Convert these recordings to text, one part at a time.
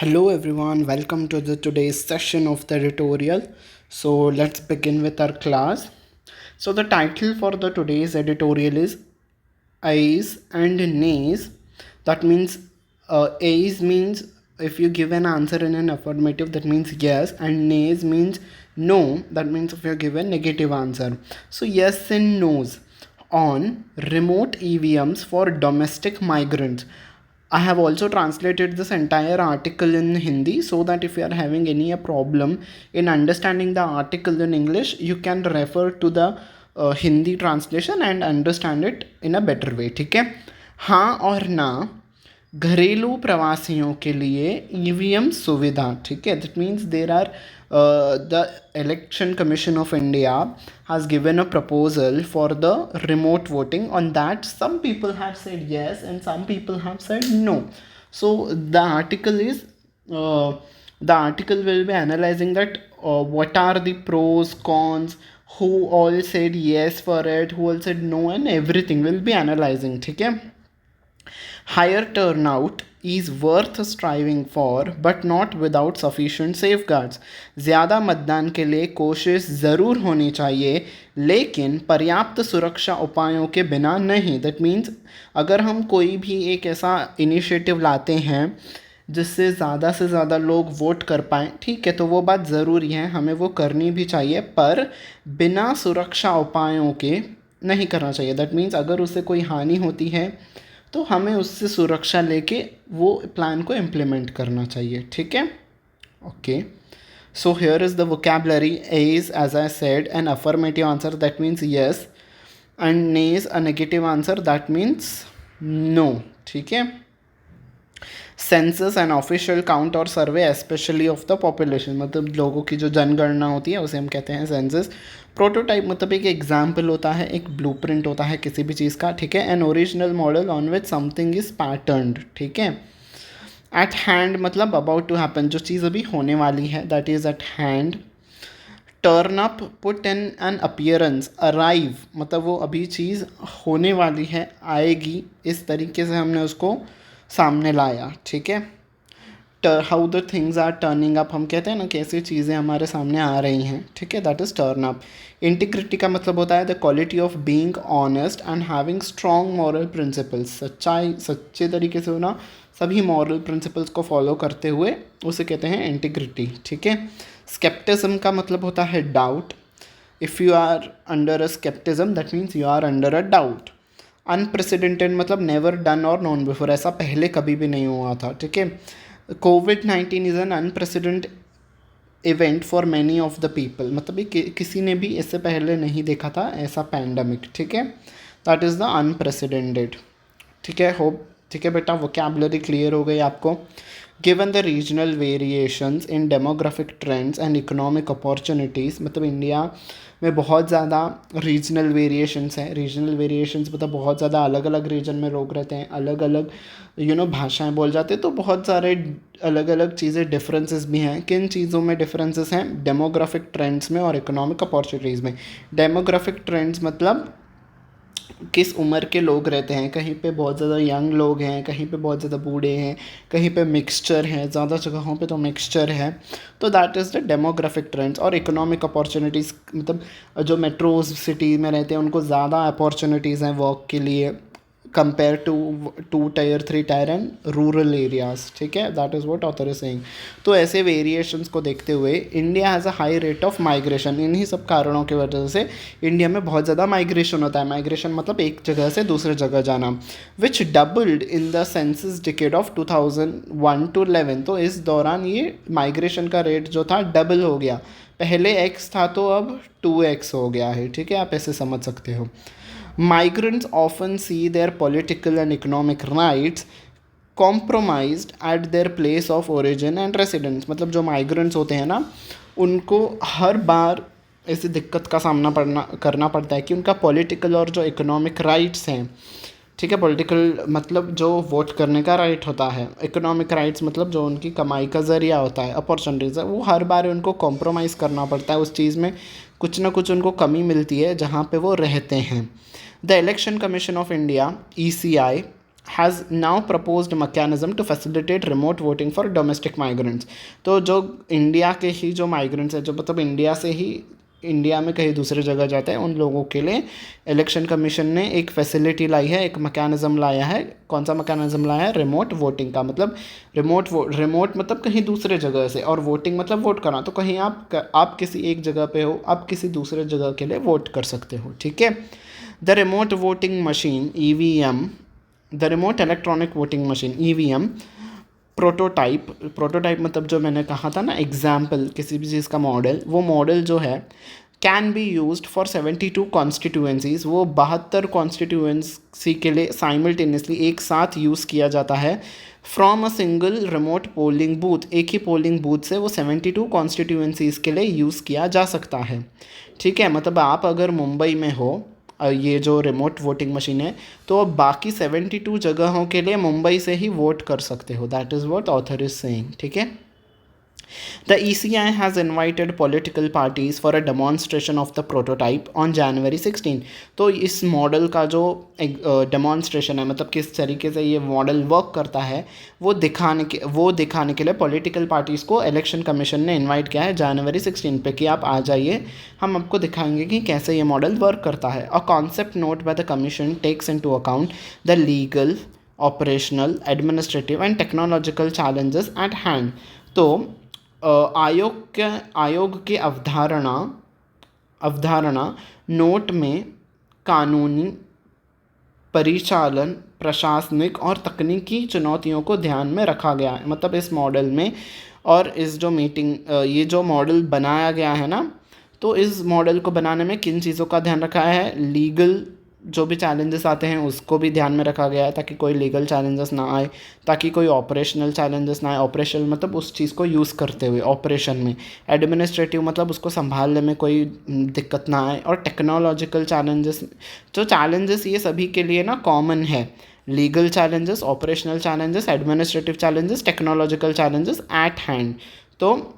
Hello everyone, welcome to the today's session of the editorial. So let's begin with our class. So the title for the today's editorial is Ayes and Nays. That means Ayes means if you give an answer in an affirmative, that means yes, and nays means no, that means if you give a negative answer. So yes and no's on remote EVMs for domestic migrants. I have also translated this entire article in Hindi so that if you are having any problem in understanding the article in English, you can refer to the Hindi translation and understand it in a better way. ठीक है, हाँ और ना घरेलू प्रवासियों के लिए EVM सुविधा. ठीक है, that means there are the election commission of India has given a proposal for the remote voting. On that, some people have said yes and some people have said no. So the article is the article will be analyzing that what are the pros, cons, who all said yes for it, who all said no, and everything will be analyzing. ठीक है, higher turnout is worth striving for but not without sufficient safeguards. ज़्यादा मतदान के लिए कोशिश ज़रूर होनी चाहिए लेकिन पर्याप्त सुरक्षा उपायों के बिना नहीं. दैट मीन्स अगर हम कोई भी एक ऐसा इनिशिएटिव लाते हैं जिससे ज़्यादा से ज़्यादा लोग वोट कर पाएँ, ठीक है, तो वो बात ज़रूरी है, हमें वो करनी भी चाहिए, पर बिना सुरक्षा उपायों के नहीं करना चाहिए. दैट मीन्स अगर उससे कोई हानि होती है तो हमें उससे सुरक्षा लेके वो प्लान को इम्प्लीमेंट करना चाहिए. ठीक है, okay. So here is the vocabulary. As as I said an affirmative answer, that means yes, and nays a negative answer, that means no. ठीक है, सेंसस एंड ऑफिशियल काउंट और survey specially of the population, मतलब लोगों की जो जनगणना होती है उसे हम कहते हैं सेंसस. प्रोटोटाइप मतलब एक एग्जाम्पल होता है, एक ब्लूप्रिंट होता है किसी भी चीज़ का. ठीक है, an original model on which something is patterned. ठीक है, एट हैंड मतलब अबाउट टू हैपन, जो चीज़ अभी होने वाली है, that is eight hand. Turn up, put in an appearance. Arrive मतलब वो अभी चीज़ होने वाली है, आएगी, इस तरीके से हमने उसको सामने लाया. ठीक है, how the things are turning up, हम कहते हैं ना कैसी चीज़ें हमारे सामने आ रही हैं. ठीक है, that is turn up. Integrity का मतलब होता है the quality of being honest and having strong moral principles. सच्चाई, सच्चे तरीके से होना, सभी मॉरल प्रिंसिपल्स को फॉलो करते हुए, उसे कहते हैं इंटीग्रिटी. ठीक है, स्केप्टिज्म का मतलब होता है doubt. If you are under a scepticism, that means you are under a doubt. Unprecedented मतलब नेवर डन और नॉन बिफोर, ऐसा पहले कभी भी नहीं हुआ था. ठीक है, कोविड-19 is an unprecedent event for many of the people, मतलब ये किसी ने भी इससे पहले नहीं देखा था ऐसा पैंडमिक. ठीक है, दैट इज़ द अनप्रेसिडेंटेड. ठीक है, होप. ठीक है बेटा, वोकैबुलरी क्लियर हो गई आपको. Given the regional variations in demographic trends and economic opportunities, मतलब इंडिया में बहुत ज़्यादा रीजनल वेरिएशंस हैं. रीजनल वेरिएशंस मतलब बहुत ज़्यादा अलग अलग रीजन में लोग रहते हैं, अलग अलग भाषाएं बोल जाते हैं, तो बहुत सारे अलग अलग चीज़ें डिफरेंसेस भी हैं. किन चीज़ों में डिफरेंसेस हैं? डेमोग्राफिक ट्रेंड्स में और इकोनॉमिक अपॉर्चुनिटीज़ में. डेमोग्राफिक ट्रेंड्स मतलब किस उम्र के लोग रहते हैं, कहीं पे बहुत ज़्यादा यंग लोग हैं, कहीं पे बहुत ज़्यादा बूढ़े हैं, कहीं पे मिक्सचर है, ज़्यादा जगहों पे तो मिक्सचर है. तो that is the demographic trends. और इकोनॉमिक अपॉर्चुनिटीज़ मतलब जो मेट्रोज सिटी में रहते हैं उनको ज़्यादा अपॉर्चुनिटीज़ हैं वर्क के लिए compare to tier 3 tier and rural areas. ठीक है, that is what author is saying. तो ऐसे वेरिएशंस को देखते हुए India has a high rate of migration. इन्हीं सब कारणों की वजह से इंडिया में बहुत ज़्यादा माइग्रेशन होता है. माइग्रेशन मतलब एक जगह से दूसरे जगह जाना. Which doubled in the census decade of 2001 to 11. तो इस दौरान ये माइग्रेशन का रेट जो था डबल हो गया. पहले x था तो अब 2x हो गया है. ठीक है, आप ऐसे समझ सकते हो. Migrants often see their political and economic rights compromised at their place of origin and residence. मतलब जो migrants होते हैं ना, उनको हर बार ऐसी दिक्कत का सामना करना पड़ता है कि उनका पॉलिटिकल और जो इकोनॉमिक राइट्स हैं. ठीक है, पॉलिटिकल मतलब जो वोट करने का राइट होता है, इकोनॉमिक राइट्स मतलब जो उनकी कमाई का ज़रिया होता है, अपॉर्चुनिटीज़ है, वो हर बार उनको कॉम्प्रोमाइज़ करना पड़ता है. उस चीज़ में कुछ ना कुछ उनको कमी मिलती है जहाँ पे वो रहते हैं. The election commission of India ECI has now proposed mechanism to facilitate remote voting for domestic migrants. तो जो इंडिया के ही जो माइग्रेंट्स है, जो मतलब इंडिया से ही इंडिया में कहीं दूसरे जगह जाते हैं, उन लोगों के लिए इलेक्शन कमीशन ने एक फैसिलिटी लाई है, एक मैकेनिज्म लाया है. कौन सा मैकेनिज्म लाया है? रिमोट वोटिंग का. मतलब रिमोट मतलब कहीं दूसरे जगह से, और वोटिंग मतलब वोट करना. तो कहीं आप किसी एक जगह पे हो, आप किसी दूसरे जगह के लिए वोट कर सकते हो. ठीक है. The remote voting machine EVM, the remote electronic voting machine EVM prototype मतलब जो मैंने कहा था ना, एग्जाम्पल किसी भी चीज़ का मॉडल, वो मॉडल जो है can be used for 72 constituencies. वो 72 कॉन्स्टिट्यूएंसी के लिए साइमल्टेनियसली एक साथ यूज़ किया जाता है. From a single remote polling booth, एक ही पोलिंग बूथ से वो 72 कॉन्स्टिट्यूएंसीज़ के लिए यूज़ किया जा सकता है. ठीक है. मतलब आप अगर मुंबई में हो, ये जो रिमोट वोटिंग मशीन है, तो अब बाकी 72 जगहों के लिए मुंबई से ही वोट कर सकते हो. That is what author is saying. ठीक है. The ECI has invited political parties for a demonstration of the prototype on January 16. तो इस मॉडल का जो डेमॉन्स्ट्रेशन है, मतलब किस तरीके से ये मॉडल वर्क करता है, वो दिखाने के लिए पॉलिटिकल पार्टीज़ को इलेक्शन कमीशन ने इनवाइट किया है जनवरी 16 पे कि आप आ जाइए, हम आपको दिखाएंगे कि कैसे ये मॉडल वर्क करता है. A concept note by the commission takes into account the legal, operational, administrative and technological challenges at hand. तो आयोग की अवधारणा नोट में कानूनी, परिचालन, प्रशासनिक और तकनीकी चुनौतियों को ध्यान में रखा गया है. मतलब इस मॉडल में, और इस जो ये जो मॉडल बनाया गया है ना, तो इस मॉडल को बनाने में किन चीज़ों का ध्यान रखा है? लीगल जो भी चैलेंजेस आते हैं उसको भी ध्यान में रखा गया है, ताकि कोई लीगल चैलेंजेस ना आए, ताकि कोई ऑपरेशनल चैलेंजेस ना आए. ऑपरेशनल मतलब उस चीज़ को यूज़ करते हुए ऑपरेशन में. एडमिनिस्ट्रेटिव मतलब उसको संभालने में कोई दिक्कत ना आए. और टेक्नोलॉजिकल चैलेंजेस, जो चैलेंजेस ये सभी के लिए ना कॉमन है. Legal challenges, operational challenges, administrative challenges, technological challenges at hand. तो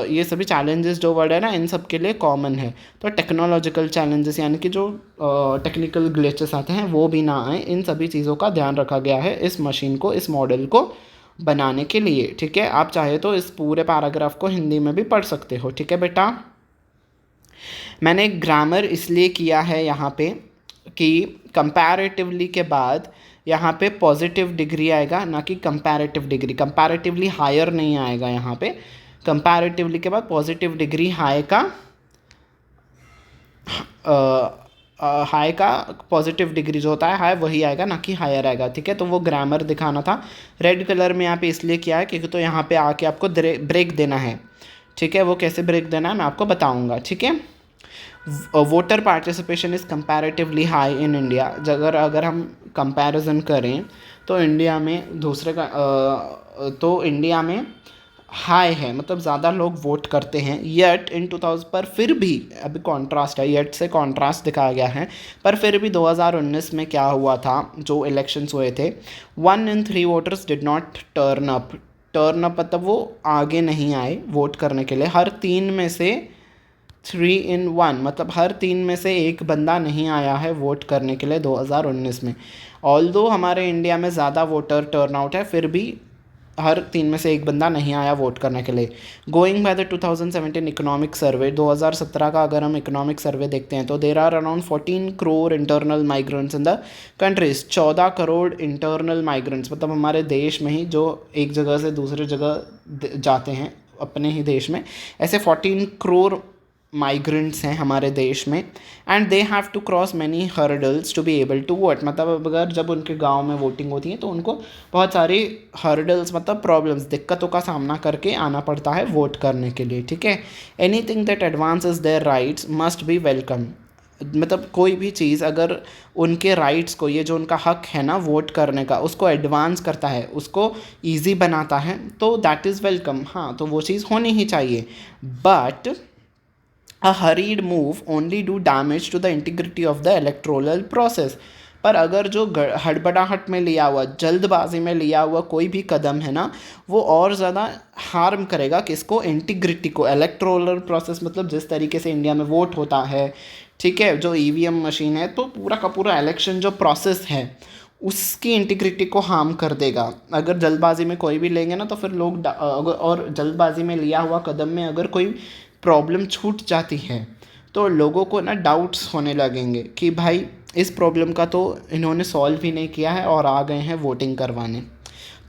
ये सभी चैलेंजेस जो वर्ड है ना, इन सब के लिए कॉमन है. तो टेक्नोलॉजिकल चैलेंजेस यानी कि जो टेक्निकल ग्लिचेस आते हैं वो भी ना आए, इन सभी चीज़ों का ध्यान रखा गया है इस मशीन को, इस मॉडल को बनाने के लिए. ठीक है. आप चाहे तो इस पूरे पैराग्राफ को हिंदी में भी पढ़ सकते हो. ठीक है बेटा. मैंने ग्रामर इसलिए किया है यहाँ पे कि कंपैरेटिवली के बाद यहाँ पे पॉजिटिव डिग्री आएगा, ना कि कंपैरेटिव डिग्री. कंपैरेटिवली हायर नहीं आएगा यहाँ पे. कंपैरेटिवली के बाद पॉजिटिव डिग्री हाई का पॉजिटिव डिग्री जो होता है हाई, वही आएगा, ना कि हायर आएगा. ठीक है. तो वो ग्रामर दिखाना था. रेड कलर में यहाँ पे इसलिए किया है क्योंकि तो यहाँ पे आके आपको ब्रेक देना है. ठीक है. वो कैसे ब्रेक देना है मैं आपको बताऊँगा. ठीक है. Voter participation is comparatively high in India. अगर हम कंपैरिजन करें तो इंडिया में हाई है, मतलब ज़्यादा लोग वोट करते हैं. येट इन 2000 पर फिर भी, अभी कॉन्ट्रास्ट है, येट से कॉन्ट्रास्ट दिखाया गया है, पर फिर भी 2019 में क्या हुआ था, जो इलेक्शंस हुए थे, 1 in 3 voters did not turn up. मतलब वो आगे नहीं आए वोट करने के लिए. हर 3 में से 3 in 1 मतलब हर 3 में से एक बंदा नहीं आया है वोट करने के लिए 2019 में. ऑल्दो हमारे इंडिया में ज़्यादा वोटर टर्नआउट है, फिर भी हर 3 में से एक बंदा नहीं आया वोट करने के लिए. Going by the 2017 economic survey, 2017 का अगर हम इकोनॉमिक सर्वे देखते हैं तो there are around 14 crore internal migrants in the countries. 14 crore internal migrants, मतलब हमारे देश में ही जो एक जगह से दूसरी जगह जाते हैं अपने ही देश में, ऐसे 14 crore माइग्रेंट्स हैं हमारे देश में. And they have to cross many hurdles to be able to vote. मतलब अगर जब उनके गांव में वोटिंग होती है तो उनको बहुत सारी हर्डल्स, मतलब प्रॉब्लम्स, दिक्कतों का सामना करके आना पड़ता है वोट करने के लिए. ठीक है. Anything that advances their rights must be welcome. मतलब कोई भी चीज़ अगर उनके राइट्स को, ये जो उनका हक है ना वोट करने का, उसको एडवांस करता है, उसको ईजी बनाता है, तो दैट इज़ वेलकम. हाँ, तो वो चीज़ होनी ही चाहिए. But a hurried move only do damage to the integrity of the electoral process. पर अगर जो हड़बड़ाहट में लिया हुआ, जल्दबाजी में लिया हुआ कोई भी कदम है ना, वो और ज़्यादा हार्म करेगा किसको? इंटीग्रिटी को. इलेक्टोरल प्रोसेस मतलब जिस तरीके से इंडिया में वोट होता है, ठीक है, जो EVM मशीन है, तो पूरा का पूरा इलेक्शन जो प्रोसेस है उसकी इंटीग्रिटी को हार्म कर देगा। अगर जल्दबाजी में कोई भी लेंगे ना तो फिर लोग और जल्दबाजी में लिया हुआ कदम में अगर कोई प्रॉब्लम छूट जाती है तो लोगों को ना डाउट्स होने लगेंगे कि भाई इस प्रॉब्लम का तो इन्होंने सॉल्व ही नहीं किया है और आ गए हैं वोटिंग करवाने।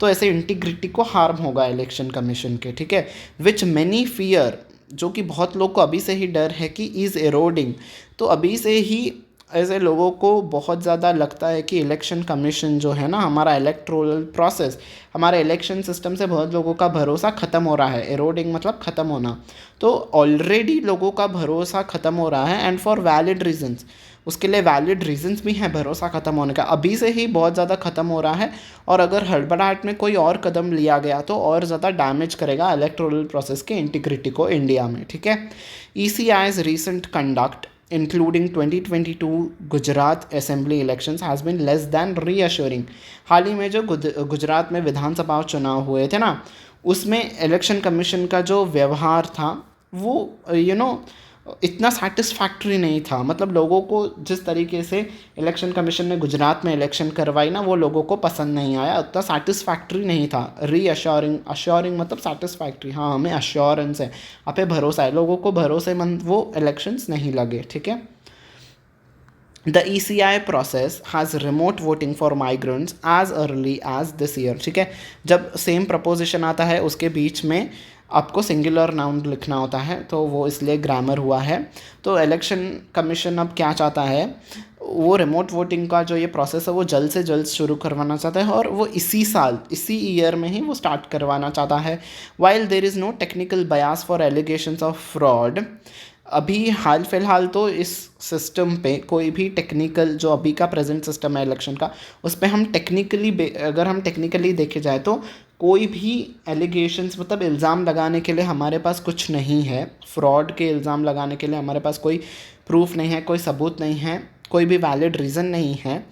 तो ऐसे इंटीग्रिटी को हार्म होगा इलेक्शन कमीशन के, ठीक है। विच मैनी फियर, जो कि बहुत लोग को अभी से ही डर है कि इज़ एरोडिंग। तो अभी से ही ऐसे लोगों को बहुत ज़्यादा लगता है कि इलेक्शन कमीशन जो है ना, हमारा इलेक्ट्रोल प्रोसेस, हमारे इलेक्शन सिस्टम से बहुत लोगों का भरोसा ख़त्म हो रहा है। एरोडिंग मतलब ख़त्म होना। तो ऑलरेडी लोगों का भरोसा ख़त्म हो रहा है एंड फॉर वैलिड रीजंस। उसके लिए वैलिड रीजंस भी हैं भरोसा ख़त्म होने का, अभी से ही बहुत ज़्यादा ख़त्म हो रहा है। और अगर हड़बड़ाहट में कोई और कदम लिया गया तो और ज़्यादा डैमेज करेगा इलेक्ट्रोल प्रोसेस के इंटीग्रिटी को इंडिया में, ठीक है। ECI's recent conduct, including 2022 Gujarat assembly elections, has been less than reassuring. हाल ही में जो गुजरात में विधानसभा चुनाव हुए थे ना, उसमें इलेक्शन कमीशन का जो व्यवहार था वो इतना सेटिस्फैक्ट्री नहीं था। मतलब लोगों को जिस तरीके से इलेक्शन कमीशन ने गुजरात में इलेक्शन करवाई ना, वो लोगों को पसंद नहीं आया, उतना सेटिस्फैक्ट्री नहीं था। रीअश्योरिंग, अश्योरिंग मतलब सेटिस्फैक्ट्री, हाँ हमें अश्योरेंस है, आप पे भरोसा है, लोगों को भरोसेमंद वो इलेक्शंस नहीं लगे, ठीक है। The ECI process has remote voting for migrants as early as this year, ठीक है। जब सेम प्रपोजिशन आता है उसके बीच में आपको सिंगुलर नाउन लिखना होता है, तो वो इसलिए ग्रामर हुआ है। तो इलेक्शन कमीशन अब क्या चाहता है, वो रिमोट वोटिंग का जो ये प्रोसेस है वो जल्द से जल्द शुरू करवाना चाहता है, और वो इसी साल, इसी ईयर में ही वो स्टार्ट करवाना चाहता है। While there is no technical bias for allegations of fraud. अभी हाल फिलहाल तो इस सिस्टम पे कोई भी टेक्निकल, जो अभी का प्रेजेंट सिस्टम है इलेक्शन का, उस पर हम अगर हम टेक्निकली देखे जाए तो कोई भी एलिगेशंस मतलब इल्ज़ाम लगाने के लिए हमारे पास कुछ नहीं है। फ्रॉड के इल्ज़ाम लगाने के लिए हमारे पास कोई प्रूफ नहीं है, कोई सबूत नहीं है, कोई भी वैलिड रीज़न नहीं है।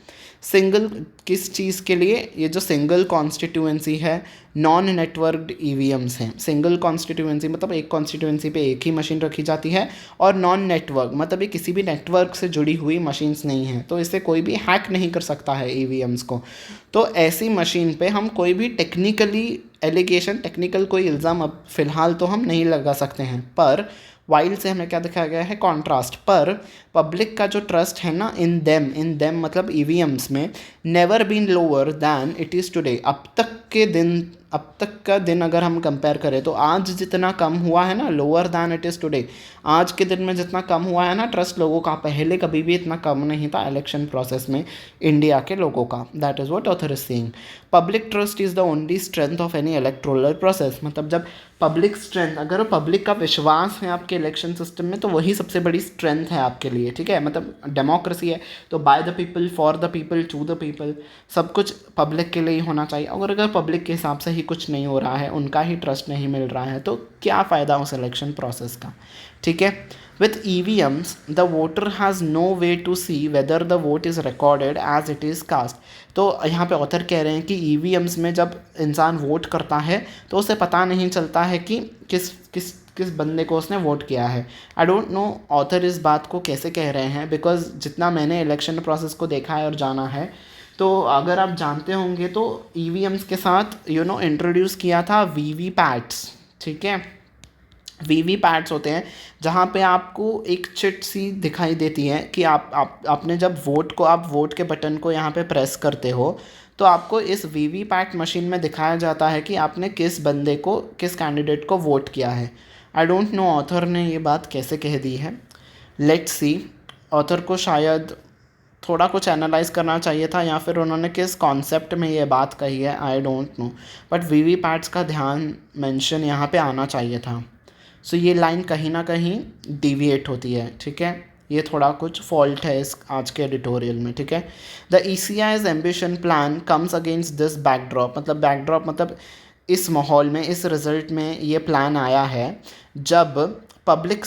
सिंगल किस चीज़ के लिए, ये जो सिंगल कॉन्स्टिट्यूएंसी है, नॉन नेटवर्कड EVMs हैं। सिंगल कॉन्स्टिट्यूएंसी मतलब एक कॉन्स्टिट्यूएंसी पे एक ही मशीन रखी जाती है, और नॉन नेटवर्क मतलब ये किसी भी नेटवर्क से जुड़ी हुई मशीन्स नहीं हैं, तो इससे कोई भी हैक नहीं कर सकता है EVMs को। तो ऐसी मशीन पे हम कोई भी टेक्निकल कोई इल्ज़ाम अब फ़िलहाल तो हम नहीं लगा सकते हैं। पर वाइल से हमें क्या दिखाया गया है, कॉन्ट्रास्ट। पर पब्लिक का जो ट्रस्ट है ना इन देम मतलब EVMs में, never been lower than it is today. अब तक का दिन अगर हम कंपेयर करें तो आज जितना कम हुआ है ना, lower than it is today, आज के दिन में जितना कम हुआ है ना ट्रस्ट लोगों का, पहले कभी भी इतना कम नहीं था इलेक्शन प्रोसेस में इंडिया के लोगों का। That is what author is saying. Public trust is the only strength of any electoral process. मतलब जब पब्लिक स्ट्रेंथ, अगर पब्लिक का विश्वास है आपके इलेक्शन सिस्टम में, तो वही सबसे बड़ी स्ट्रेंथ है आपके लिए, ठीक है। मतलब डेमोक्रेसी है तो by the people, for the people, to the people, सब कुछ पब्लिक के लिए ही होना चाहिए। अगर पब्लिक के हिसाब से ही कुछ नहीं हो रहा है, उनका ही ट्रस्ट नहीं मिल रहा है, तो क्या फ़ायदा उस इलेक्शन प्रोसेस का, ठीक है। With EVMs the voter has no way to see whether the vote is recorded as it is cast. तो यहाँ पे ऑथर कह रहे हैं कि EVMs में जब इंसान वोट करता है तो उसे पता नहीं चलता है कि किस बंदे को उसने वोट किया है। आई डोंट नो ऑथर इस बात को कैसे कह रहे हैं, बिकॉज जितना मैंने इलेक्शन प्रोसेस को देखा है और जाना है, तो अगर आप जानते होंगे तो EVMs के साथ इंट्रोड्यूस किया था VVPATs, ठीक है। VVPATs होते हैं जहाँ पे आपको एक चिट सी दिखाई देती है कि आपने जब आप वोट के बटन को यहाँ पे प्रेस करते हो, तो आपको इस VVPAT मशीन में दिखाया जाता है कि आपने किस बंदे को, किस कैंडिडेट को वोट किया है। आई डोंट नो ऑथर ने ये बात कैसे कह दी है। लेट्स सी, ऑथर को शायद थोड़ा कुछ एनालाइज करना चाहिए था, या फिर उन्होंने किस कॉन्सेप्ट में ये बात कही है, I don't know. But VVPATs का ध्यान मेंशन यहाँ पे आना चाहिए था। सो ये लाइन कहीं ना कहीं डिविएट होती है, ठीक है। ये थोड़ा कुछ फॉल्ट है इस आज के एडिटोरियल में, ठीक है। The ECI's ambition plan comes against this backdrop. मतलब बैकड्रॉप मतलब इस माहौल में, इस रिजल्ट में ये प्लान आया है जब पब्लिक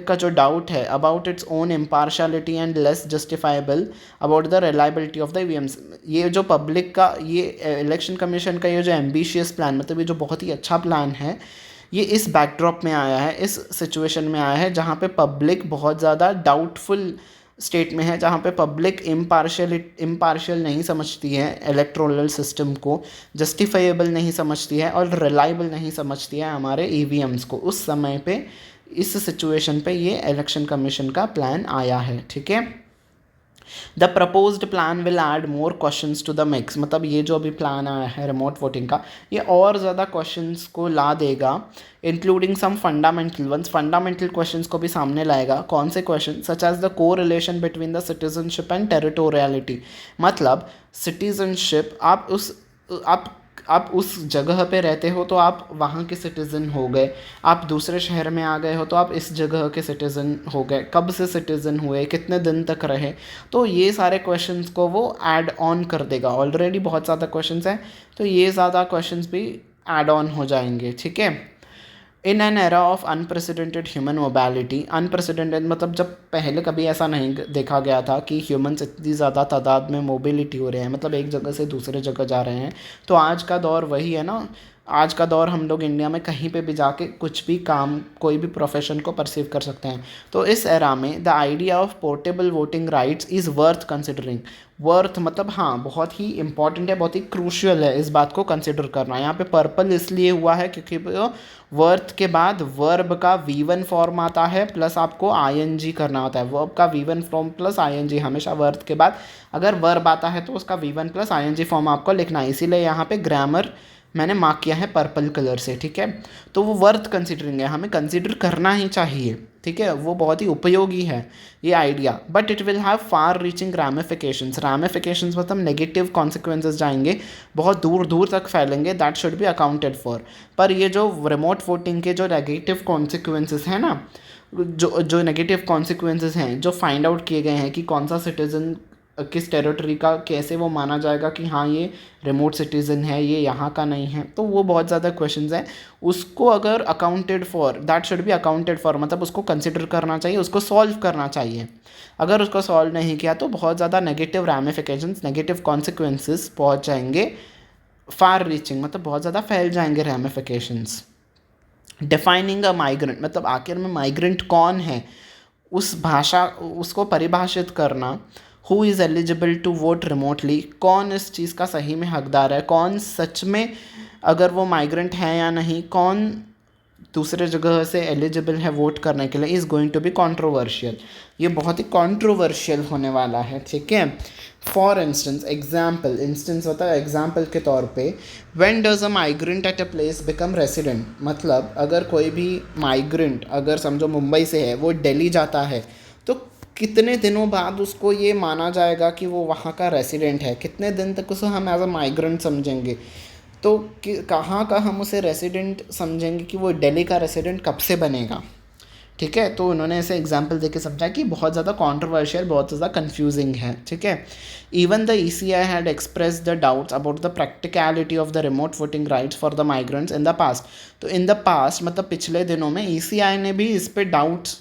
का जो डाउट है about its own impartiality and less justifiable about the reliability of the EVMs। ये जो पब्लिक का, ये इलेक्शन कमीशन का ये जो एम्बिशियस प्लान, मतलब ये जो बहुत ही अच्छा प्लान है, ये इस बैकड्रॉप में आया है, इस सिचुएशन में आया है जहाँ पे पब्लिक बहुत ज़्यादा डाउटफुल स्टेट में है जहाँ पे पब्लिक इम्पार्शियल नहीं समझती है इलेक्टोरल सिस्टम को, जस्टिफाइबल नहीं समझती है और रिलायबल नहीं समझती है हमारे ईवीएम्स को, उस समय पे इस सिचुएशन पे ये इलेक्शन कमीशन का प्लान आया है। ठीक है, the proposed plan will add more questions to the mix, मतलब ये जो अभी प्लान आया है रिमोट वोटिंग का, ये और ज़्यादा क्वेश्चंस को ला देगा, इंक्लूडिंग सम फंडामेंटल क्वेश्चंस को भी सामने लाएगा। कौन से क्वेश्चन? सच एज द को relation between the citizenship and territoriality, मतलब सिटीजनशिप, आप उस जगह पे रहते हो तो आप वहाँ के सिटीज़न हो गए, आप दूसरे शहर में आ गए हो तो आप इस जगह के सिटीज़न हो गए, कब से सिटीज़न हुए, कितने दिन तक रहे, तो ये सारे क्वेश्चंस को वो ऐड ऑन कर देगा। ऑलरेडी बहुत ज़्यादा क्वेश्चंस हैं तो ये ज़्यादा क्वेश्चंस भी ऐड ऑन हो जाएंगे। ठीक है, in an era of unprecedented human mobility, unprecedented मतलब जब पहले कभी ऐसा नहीं देखा गया था कि ह्यूमन्स इतनी ज़्यादा तादाद में मोबिलिटी हो रहे हैं, मतलब एक जगह से दूसरे जगह जा रहे हैं, तो आज का दौर वही है ना। आज का दौर हम लोग इंडिया में कहीं पे भी जाके कुछ भी काम, कोई भी प्रोफेशन को परसीव कर सकते हैं। तो इस एरा में the idea of portable voting rights is worth considering. Worth मतलब हाँ, बहुत ही इंपॉर्टेंट है, बहुत ही क्रूशियल है इस बात को कंसिडर करना। यहाँ पे पर्पल इसलिए हुआ है क्योंकि वर्थ के बाद वर्ब का V1 फॉर्म आता है प्लस आपको ING करना होता है। वर्ब का V1 फॉर्म प्लस ING, हमेशा वर्थ के बाद अगर वर्ब आता है तो उसका V1 प्लस ING फॉर्म आपको लिखना है, इसीलिए यहाँ पे ग्रामर मैंने मार्क किया है पर्पल कलर से। ठीक है, तो वो वर्थ कंसिडरिंग है, हमें कंसिडर करना ही चाहिए। ठीक है, वो बहुत ही उपयोगी है ये idea, but it will have far reaching ramifications मतलब नेगेटिव कॉन्सिक्वेंसेस जाएंगे, बहुत दूर दूर तक फैलेंगे, that should be accounted for. पर ये जो रिमोट वोटिंग के जो नेगेटिव कॉन्सिक्वेंसेस हैं ना, जो नेगेटिव कॉन्सिक्वेंसेस हैं जो फाइंड आउट किए गए हैं कि कौन सा सिटीज़न किस टेरिटरी का, कैसे वो माना जाएगा कि हाँ ये रिमोट सिटीज़न है, ये यहाँ का नहीं है, तो वो बहुत ज़्यादा क्वेश्चंस हैं। उसको अगर accounted for, that should be accounted for, मतलब उसको कंसिडर करना चाहिए, उसको सॉल्व करना चाहिए। अगर उसको सॉल्व नहीं किया तो बहुत ज़्यादा नेगेटिव रैमिफिकेशंस, नेगेटिव कॉन्सिक्वेंसेस पहुँच जाएंगे, फार रीचिंग मतलब बहुत ज़्यादा फैल जाएंगे रैमिफिकेशंस। डिफाइनिंग अ माइग्रेंट मतलब आखिर में माइग्रेंट कौन है, उस भाषा उसको परिभाषित करना। Who is eligible to vote remotely, कौन इस चीज़ का सही में हकदार है, कौन सच में अगर वो माइग्रेंट है या नहीं, कौन दूसरे जगह से एलिजिबल है वोट करने के लिए, is going to be controversial. ये बहुत ही कॉन्ट्रोवर्शियल होने वाला है। ठीक है, फॉर इंस्टेंस, इंस्टेंस होता है एग्जाम्पल के तौर पे, when does a migrant at a place become resident, मतलब अगर कोई भी माइग्रेंट, अगर समझो मुंबई से है, वो दिल्ली जाता है, तो कितने दिनों बाद उसको ये माना जाएगा कि वो वहाँ का रेसिडेंट है, कितने दिन तक उसे हम एज अ माइग्रेंट समझेंगे, तो कहाँ का हम उसे रेसिडेंट समझेंगे कि वो दिल्ली का रेसिडेंट कब से बनेगा। ठीक है, तो उन्होंने ऐसे एग्जाम्पल देके समझा कि बहुत ज़्यादा कॉन्ट्रोवर्शियल, बहुत ज़्यादा कन्फ्यूजिंग है। ठीक है, even the ECI had express the doubts about the practicality of the remote voting rights for the migrants in the past. तो इन द पास्ट मतलब पिछले दिनों में ECI ने भी इस पर डाउट्स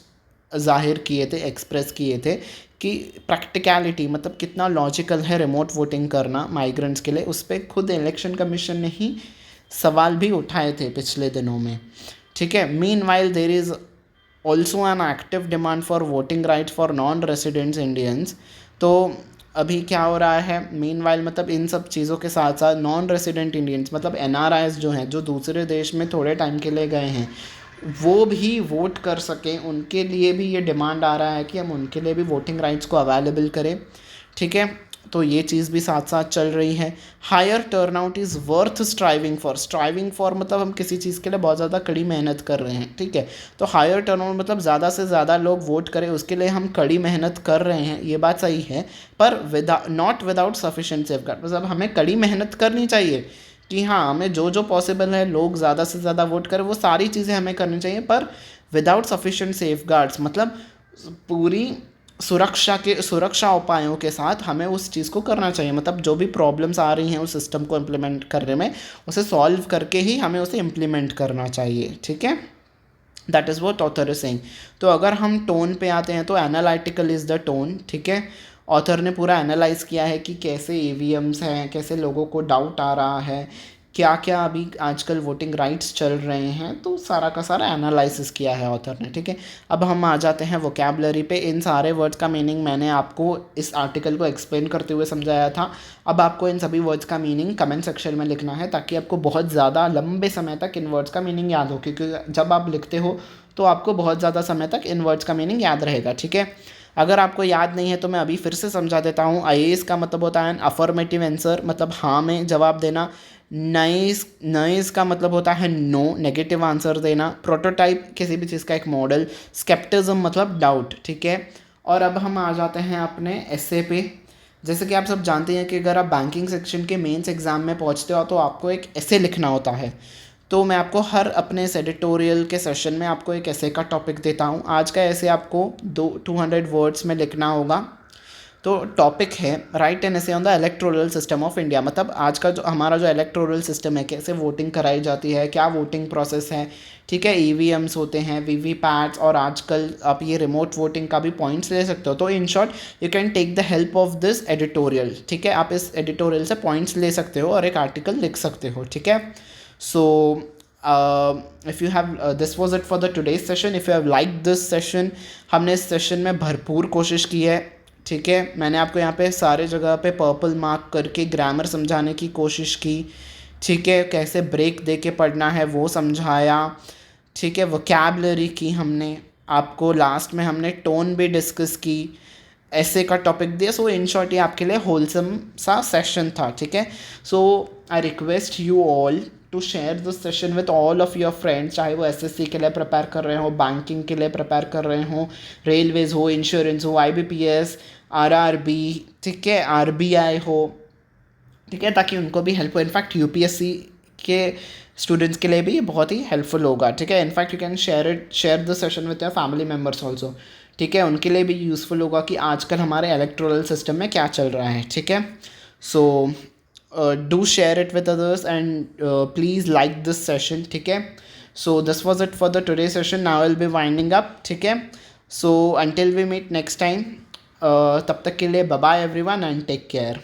जाहिर किए थे, एक्सप्रेस किए थे कि प्रैक्टिकलिटी मतलब कितना लॉजिकल है रिमोट वोटिंग करना माइग्रेंट्स के लिए, उस पर खुद इलेक्शन कमीशन ने ही सवाल भी उठाए थे पिछले दिनों में। ठीक है, mean while there is also an active demand for voting rights for non residents Indians. तो अभी क्या हो रहा है, मीन वाइल मतलब इन सब चीज़ों के साथ साथ नॉन रेसिडेंट इंडियंस मतलब NRIs जो हैं, जो दूसरे देश में थोड़े टाइम के लिए गए हैं, वो भी वोट कर सकें, उनके लिए भी ये डिमांड आ रहा है कि हम उनके लिए भी वोटिंग राइट्स को अवेलेबल करें। ठीक है, तो ये चीज़ भी साथ साथ चल रही है। Higher turnout is worth striving for मतलब हम किसी चीज़ के लिए बहुत ज़्यादा कड़ी मेहनत कर रहे हैं। ठीक है, तो हायर टर्नआउट मतलब ज़्यादा से ज़्यादा लोग वोट करें, उसके लिए हम कड़ी मेहनत कर रहे हैं, ये बात सही है, पर नॉट विदाउट सफिशेंट सेफगार्ड, मतलब हमें कड़ी मेहनत करनी चाहिए कि हाँ, हमें जो जो पॉसिबल है लोग ज़्यादा से ज़्यादा वोट करें, वो सारी चीज़ें हमें करनी चाहिए, पर विदाउट सफिशेंट सेफगार्ड्स मतलब पूरी सुरक्षा उपायों के साथ हमें उस चीज़ को करना चाहिए। मतलब जो भी प्रॉब्लम्स आ रही हैं उस सिस्टम को इम्प्लीमेंट करने में, उसे सॉल्व करके ही हमें उसे इम्प्लीमेंट करना चाहिए। ठीक है, that is what author is saying. तो अगर हम टोन पे आते हैं तो एनालिटिकल इज़ द टोन। ठीक है, ऑथर ने पूरा एनालाइज किया है कि कैसे EVMs हैं, कैसे लोगों को डाउट आ रहा है, क्या क्या अभी आजकल वोटिंग राइट्स चल रहे हैं, तो सारा का सारा एनालिसिस किया है ऑथर ने, ठीक है। अब हम आ जाते हैं वोकैबलरी पे। इन सारे वर्ड्स का मीनिंग मैंने आपको इस आर्टिकल को एक्सप्लेन करते हुए समझाया था। अब आपको इन सभी वर्ड्स का मीनिंग कमेंट सेक्शन में लिखना है, ताकि आपको बहुत ज़्यादा लंबे समय तक इन वर्ड्स का मीनिंग याद हो, क्योंकि जब आप लिखते हो तो आपको बहुत ज़्यादा समय तक इन वर्ड्स का मीनिंग याद रहेगा, ठीक है। अगर आपको याद नहीं है तो मैं अभी फिर से समझा देता हूँ। आईएएस का मतलब होता है अफर्मेटिव आंसर, मतलब हाँ में जवाब देना। नाइस नाइस का मतलब होता है नो, नेगेटिव आंसर देना। प्रोटोटाइप किसी भी चीज़ का एक मॉडल। स्केप्टिज्म मतलब डाउट, ठीक है। और अब हम आ जाते हैं अपने एसे पे। जैसे कि आप सब जानते हैं कि अगर आप बैंकिंग सेक्शन के मेंस एग्ज़ाम में पहुंचते हो तो आपको एक एसे लिखना होता है। तो मैं आपको हर अपने इस एडिटोरियल के सेशन में आपको एक ऐसे का टॉपिक देता हूँ। आज का ऐसे आपको 200 वर्ड्स में लिखना होगा। तो टॉपिक है राइट एन ऐसे on the electoral system of India, मतलब आज का जो हमारा जो इलेक्टोरल सिस्टम है, कैसे वोटिंग कराई जाती है, क्या वोटिंग प्रोसेस है, ठीक है। ईवीएम्स होते हैं, वीवीपैट्स, और आजकल आप ये रिमोट वोटिंग का भी पॉइंट्स ले सकते हो। तो in short you can take the help of this editorial, ठीक है। आप इस एडिटोरियल से पॉइंट्स ले सकते हो और एक आर्टिकल लिख सकते हो, ठीक है। So if you have this was it for the today's session. If you have like this session, हमने इस सेशन में भरपूर कोशिश की है, ठीक है। मैंने आपको यहाँ पे सारे जगह पे पर्पल मार्क करके ग्रामर समझाने की कोशिश की, ठीक है। कैसे ब्रेक दे के पढ़ना है वो समझाया, ठीक है। वोकैबलरी की हमने आपको, लास्ट में हमने टोन भी डिस्कस की, ऐसे का टॉपिक दिया। सो इन शॉर्ट ये आपके लिए होलसम सा सेशन था, ठीक है। So I request you all to share this session with all of your friends, चाहे वो एसएससी के लिए प्रिपेयर कर रहे हो, बैंकिंग के लिए प्रिपेयर कर रहे हो, रेलवेज हो, इंश्योरेंस हो, आईबीपीएस, आरआरबी, ठीक है, आरबीआई हो, ठीक है, ताकि उनको भी हेल्प हो। इनफैक्ट यूपीएससी के स्टूडेंट्स के लिए भी ये बहुत ही हेल्पफुल होगा, ठीक है। In fact you can share the session with your family members also, ठीक है। उनके लिए भी यूज़फुल होगा कि आजकल हमारे इलेक्टोरल सिस्टम में क्या चल रहा है, ठीक है। So do share it with others and please like this session, ठीक है। So this was it for the today session. Now will be winding up, ठीक है। So until we meet next time, तब तक के लिए bye bye everyone and take care.